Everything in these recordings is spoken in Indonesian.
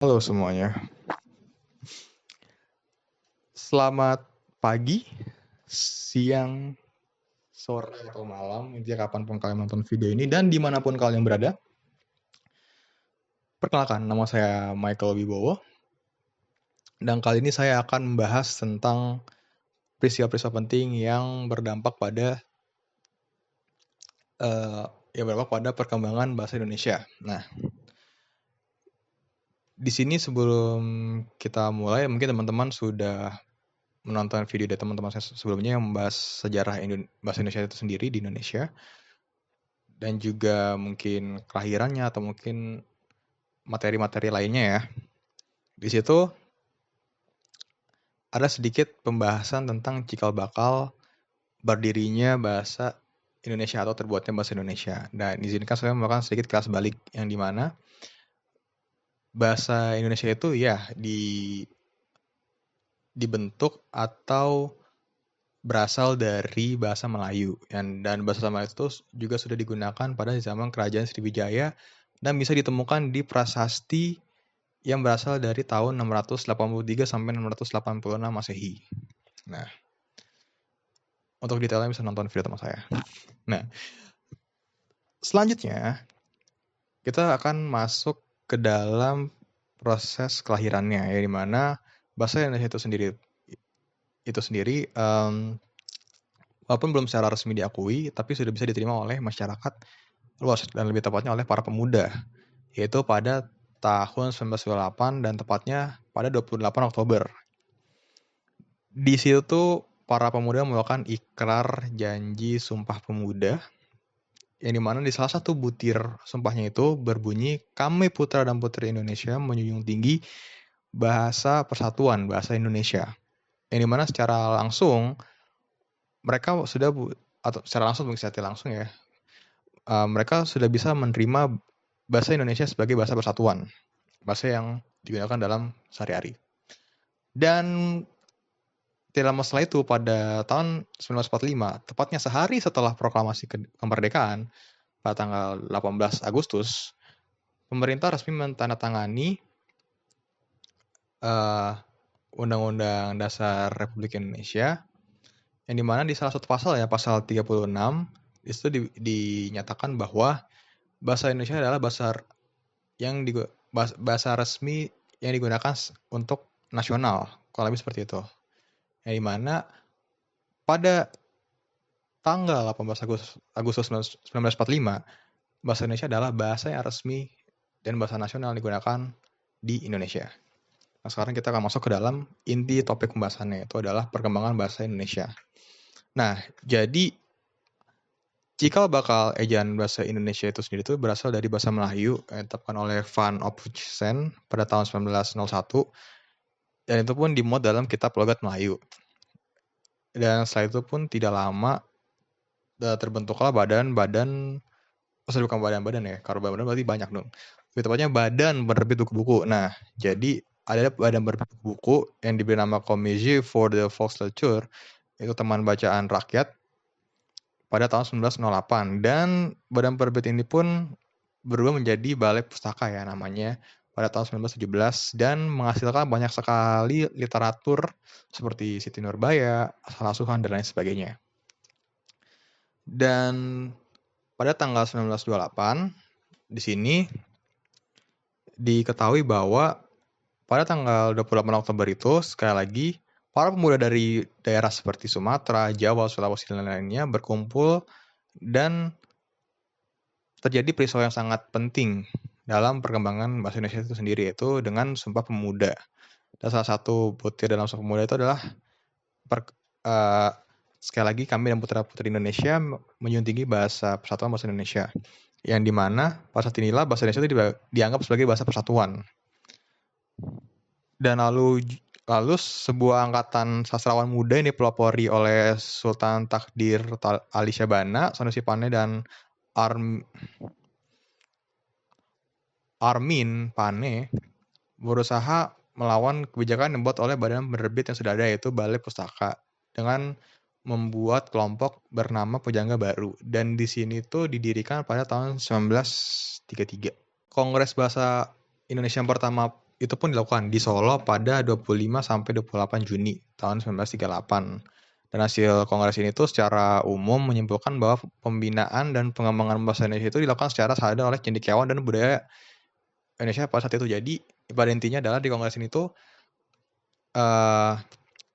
Halo semuanya, selamat pagi, siang, sore, atau malam, intinya kapanpun kalian nonton video ini dan dimanapun kalian berada. Perkenalkan, nama saya Michael Wibowo, dan kali ini saya akan membahas tentang peristiwa-peristiwa penting yang berdampak pada perkembangan bahasa Indonesia. Nah, di sini sebelum kita mulai, mungkin teman-teman sudah menonton video dari teman-teman saya sebelumnya yang membahas sejarah bahasa Indonesia itu sendiri di Indonesia, dan juga mungkin kelahirannya atau mungkin materi-materi lainnya ya. Di situ ada sedikit pembahasan tentang cikal bakal berdirinya bahasa Indonesia atau terbuatnya bahasa Indonesia. Dan izinkan saya melakukan sedikit kelas balik yang dimana bahasa Indonesia itu ya dibentuk atau berasal dari bahasa Melayu. Dan bahasa Melayu itu juga sudah digunakan pada zaman Kerajaan Sriwijaya dan bisa ditemukan di prasasti yang berasal dari tahun 683 sampai 686 Masehi. Nah, untuk detailnya bisa nonton video teman saya. Nah, selanjutnya kita akan masuk ke dalam proses kelahirannya, ya, di mana bahasa Indonesia itu sendiri walaupun belum secara resmi diakui, tapi sudah bisa diterima oleh masyarakat luas dan lebih tepatnya oleh para pemuda, yaitu pada tahun 1928 dan tepatnya pada 28 Oktober. Di situ tuh para pemuda melakukan ikrar janji Sumpah Pemuda, yang dimana di salah satu butir sumpahnya itu berbunyi, kami putra dan putri Indonesia menjunjung tinggi bahasa persatuan, bahasa Indonesia. Yang dimana secara langsung mereka sudah atau secara langsung mungkin secara langsung ya, mereka sudah bisa menerima bahasa Indonesia sebagai bahasa persatuan, bahasa yang digunakan dalam sehari-hari. Dan tidak lama setelah itu, pada tahun 1945, tepatnya sehari setelah proklamasi kemerdekaan, pada tanggal 18 Agustus, pemerintah resmi menandatangani Undang-Undang Dasar Republik Indonesia, yang dimana di salah satu pasal ya, pasal 36, itu dinyatakan bahwa bahasa Indonesia adalah bahasa resmi yang digunakan untuk nasional, kalau lebih seperti itu. Yang dimana pada tanggal 18 Agustus 1945, bahasa Indonesia adalah bahasa yang resmi dan bahasa nasional yang digunakan di Indonesia. Nah, sekarang kita akan masuk ke dalam inti topik pembahasannya, yaitu adalah perkembangan bahasa Indonesia. Nah, jadi cikal bakal ejaan bahasa Indonesia itu sendiri itu berasal dari bahasa Melayu yang ditetapkan oleh Van Ophuijsen pada tahun 1901, dan itu pun dimuat dalam kitab logat Melayu. Dan setelah itu pun tidak lama terbentuklah bukan badan-badan ya, kalau badan berarti banyak dong. Lebih tepatnya badan penerbit buku-buku. Nah, jadi ada badan penerbit buku yang diberi nama Comité for the Volkslitteratur, itu teman bacaan rakyat, pada tahun 1908. Dan badan penerbit ini pun berubah menjadi Balai Pustaka ya namanya pada tahun 1917, dan menghasilkan banyak sekali literatur seperti Siti Nurbaya, Asal Asuhan, dan lain sebagainya. Dan pada tanggal 1928, di sini diketahui bahwa pada tanggal 28 Oktober itu, sekali lagi, para pemuda dari daerah seperti Sumatera, Jawa, Sulawesi, dan lainnya berkumpul, dan terjadi peristiwa yang sangat penting dalam perkembangan bahasa Indonesia itu sendiri, yaitu dengan Sumpah Pemuda. Dan salah satu butir dalam Sumpah Pemuda itu adalah sekali lagi, kami dan putra-putri Indonesia menjunjung tinggi bahasa persatuan bahasa Indonesia, yang dimana pada saat inilah bahasa Indonesia itu dianggap sebagai bahasa persatuan. Dan lalu sebuah angkatan sastrawan muda yang dipelopori oleh Sultan Takdir Ali Syabana, Sanusi Pane, dan Armin Pane berusaha melawan kebijakan yang dibuat oleh badan penerbit yang sudah ada, yaitu Balai Pustaka, dengan membuat kelompok bernama Pujangga Baru. Dan di sini tuh didirikan pada tahun 1933. Kongres Bahasa Indonesia yang pertama itu pun dilakukan di Solo pada 25 sampai 28 Juni tahun 1938. Dan hasil kongres ini tuh secara umum menyimpulkan bahwa pembinaan dan pengembangan bahasa Indonesia itu dilakukan secara sadar oleh cendekiawan dan budaya Indonesia pada saat itu. Jadi pada intinya adalah di kongres ini tuh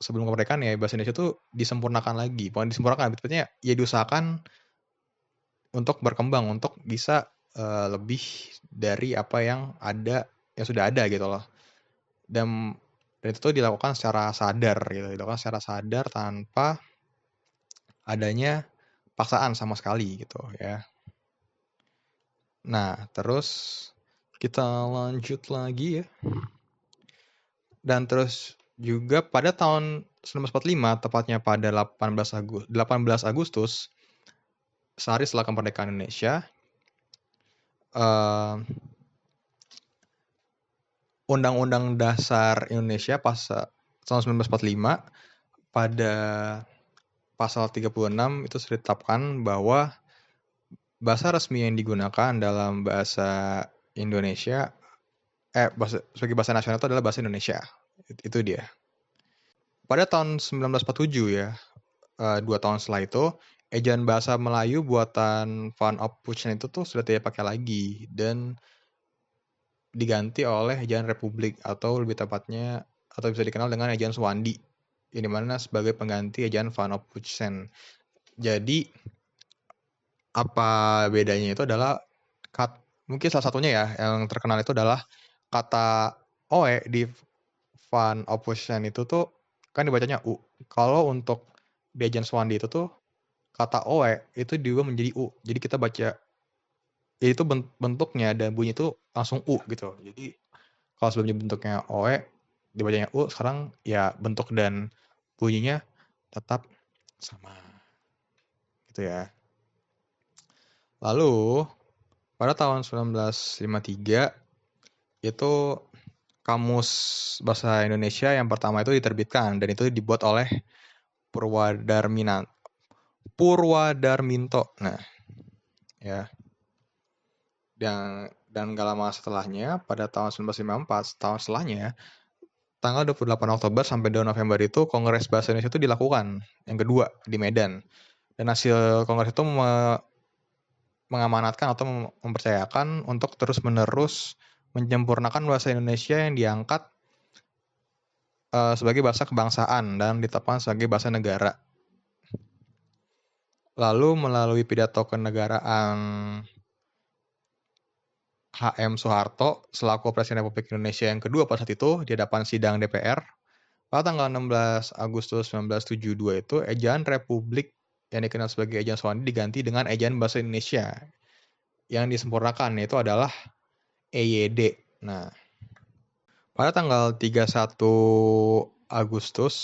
sebelum kemerdekaan ya bahasa Indonesia tuh disempurnakan lagi. Bukan disempurnakan, betulnya ya diusahakan untuk berkembang, untuk bisa lebih dari apa yang sudah ada gitu loh. Dan itu tuh dilakukan secara sadar gitu, dilakukan secara sadar tanpa adanya paksaan sama sekali gitu ya. Nah, terus kita lanjut lagi ya. Dan terus juga pada tahun 1945, tepatnya pada 18 Agustus, sehari setelah kemerdekaan Indonesia, Undang-Undang Dasar Indonesia tahun 1945 pada pasal 36 itu sudah ditetapkan bahwa bahasa resmi yang digunakan dalam bahasa Indonesia sebagai bahasa nasional itu adalah bahasa Indonesia. Itu dia. Pada tahun 1947 ya, 2 tahun setelah itu, ejaan bahasa Melayu buatan Van Ophuijsen itu tuh sudah tidak pakai lagi dan diganti oleh ejaan Republik atau lebih tepatnya atau bisa dikenal dengan ejaan Suwandi, yang dimana sebagai pengganti ejaan Van Ophuijsen. Jadi apa bedanya itu adalah mungkin salah satunya ya yang terkenal itu adalah kata oe di Van Ophuijsen itu tuh kan dibacanya u. Kalau untuk di ejaan Suwandi itu tuh kata oe itu diubah menjadi u. Jadi kita baca itu bentuknya dan bunyi itu langsung u gitu. Jadi kalau sebelumnya bentuknya oe dibacanya u, sekarang ya bentuk dan bunyinya tetap sama gitu ya. Lalu pada tahun 1953 itu Kamus Bahasa Indonesia yang pertama itu diterbitkan dan itu dibuat oleh Purwadarminto. Nah, ya. Dan gak lama setelahnya, pada tahun 1954, tahun setelahnya, tanggal 28 Oktober sampai 2 November itu Kongres Bahasa Indonesia itu dilakukan, yang kedua di Medan. Dan hasil kongres itu mengamanatkan atau mempercayakan untuk terus-menerus menyempurnakan bahasa Indonesia yang diangkat sebagai bahasa kebangsaan dan ditetapkan sebagai bahasa negara. Lalu melalui pidato kenegaraan H.M. Soeharto selaku Presiden Republik Indonesia yang kedua pada saat itu di hadapan sidang DPR pada tanggal 16 Agustus 1972 itu ejaan Republik yang dikenal sebagai ejaan Suwandi diganti dengan ejaan Bahasa Indonesia yang disempurnakan, yaitu adalah EYD. Nah, pada tanggal 31 Agustus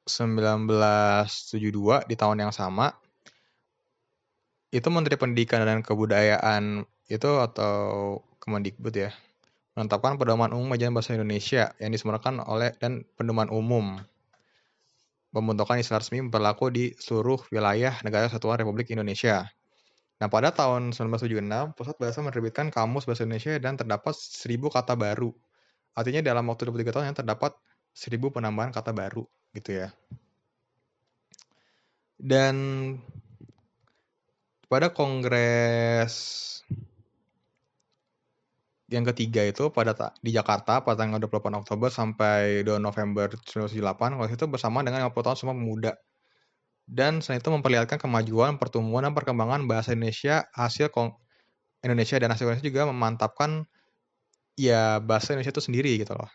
1972 di tahun yang sama, itu Menteri Pendidikan dan Kebudayaan itu atau Kemendikbud ya, menetapkan pedoman umum ejaan bahasa Indonesia yang disempurnakan oleh dan pedoman umum pembentukan istilah resmi berlaku di seluruh wilayah Negara Kesatuan Republik Indonesia. Nah, pada tahun 1976, Pusat Bahasa menerbitkan Kamus Bahasa Indonesia dan terdapat 1000 kata baru. Artinya dalam waktu 23 tahun yang terdapat 1000 penambahan kata baru gitu ya. Dan pada Kongres yang ketiga itu di Jakarta pada tanggal 28 Oktober sampai 2 November 1978, Kongres itu bersama dengan 50 tahun Sumpah Pemuda. Dan selain itu memperlihatkan kemajuan, pertumbuhan, dan perkembangan bahasa Indonesia Indonesia dan hasil Indonesia juga memantapkan ya bahasa Indonesia itu sendiri gitu loh.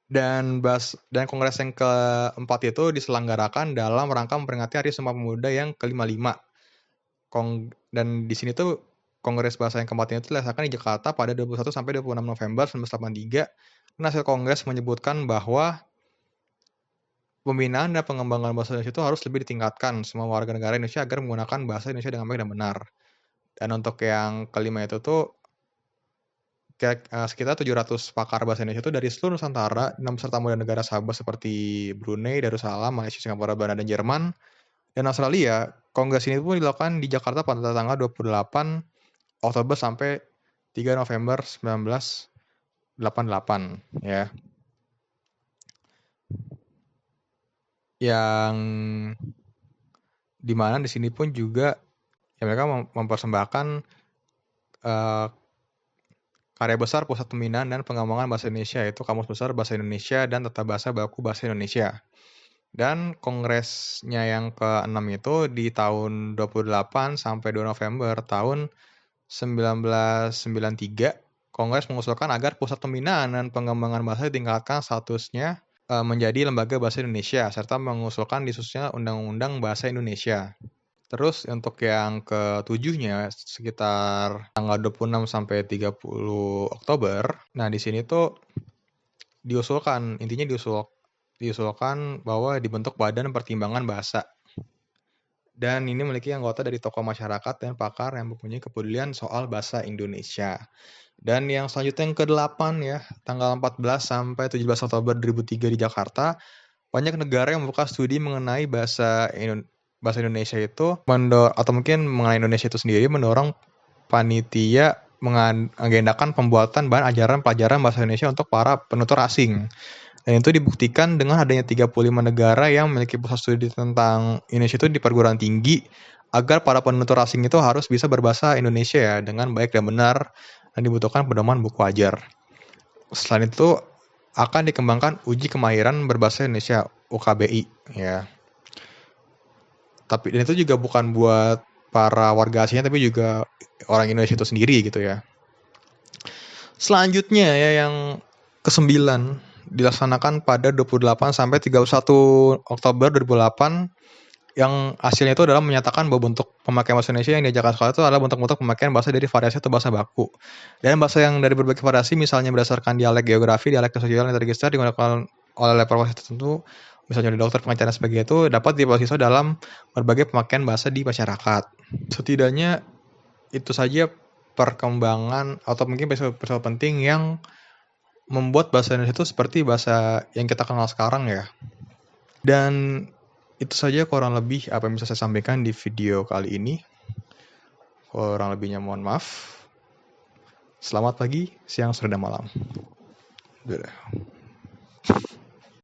Dan Kongres yang keempat itu diselenggarakan dalam rangka memperingati Hari Sumpah Pemuda yang ke-55. Dan di sini tuh Kongres Bahasa yang keempat itu dilaksanakan di Jakarta pada 21 sampai 26 November 1983. Dan hasil Kongres menyebutkan bahwa pembinaan dan pengembangan bahasa Indonesia itu harus lebih ditingkatkan semua warga negara Indonesia agar menggunakan bahasa Indonesia dengan baik dan benar. Dan untuk yang kelima itu tuh sekitar 700 pakar bahasa Indonesia itu dari seluruh Nusantara, 6 peserta muda negara sahabat seperti Brunei, Darussalam, Malaysia, Singapura, Belanda, dan Jerman, dan Australia. Kongres ini pun dilakukan di Jakarta pada tanggal 28 Oktober sampai 3 November 1988 ya. Yang dimana di sini pun juga ya mereka mempersembahkan karya besar Pusat Pembinaan dan Pengembangan Bahasa Indonesia, yaitu Kamus Besar Bahasa Indonesia dan Tata Bahasa Baku Bahasa Indonesia. Dan kongresnya yang ke-6 itu di tahun 28 sampai 2 November tahun 1993, Kongres mengusulkan agar Pusat Pembinaan dan Pengembangan Bahasa ditingkatkan statusnya menjadi Lembaga Bahasa Indonesia, serta mengusulkan disusunnya Undang-Undang Bahasa Indonesia. Terus untuk yang ke-7-nya sekitar tanggal 26 sampai 30 Oktober. Nah, di sini tuh intinya diusulkan bahwa dibentuk Badan Pertimbangan Bahasa. Dan ini memiliki anggota dari tokoh masyarakat dan pakar yang mempunyai kepedulian soal bahasa Indonesia. Dan yang selanjutnya yang ke-8 ya, tanggal 14 sampai 17 Oktober 2003 di Jakarta, banyak negara yang membuka studi mengenai bahasa Indonesia itu atau mungkin mengenai Indonesia itu sendiri mendorong panitia mengagendakan pembuatan bahan ajaran pelajaran bahasa Indonesia untuk para penutur asing. Dan itu dibuktikan dengan adanya 35 negara yang memiliki pusat studi tentang Indonesia itu di perguruan tinggi agar para penutur asing itu harus bisa berbahasa Indonesia ya dengan baik dan benar dan dibutuhkan pedoman buku ajar. Selain itu akan dikembangkan uji kemahiran berbahasa Indonesia UKBI ya. Dan itu juga bukan buat para warga asingnya tapi juga orang Indonesia itu sendiri gitu ya. Selanjutnya ya yang ke-9 dilaksanakan pada 28 sampai 31 Oktober 2008 yang hasilnya itu adalah menyatakan bahwa bentuk pemakaian bahasa Indonesia yang diajarkan sekolah itu adalah bentuk-bentuk pemakaian bahasa dari variasi atau bahasa baku. Dan bahasa yang dari berbagai variasi misalnya berdasarkan dialek geografi, dialek sosial yang terregister digunakan oleh profesi tertentu, misalnya di dokter, pengacara, dan sebagainya itu dapat dibawa dalam berbagai pemakaian bahasa di masyarakat. Setidaknya itu saja perkembangan atau mungkin persoalan penting yang membuat bahasa Indonesia itu seperti bahasa yang kita kenal sekarang ya. Dan itu saja kurang lebih apa yang bisa saya sampaikan di video kali ini. Kurang lebihnya mohon maaf. Selamat pagi, siang, sore, dan malam. Dadah.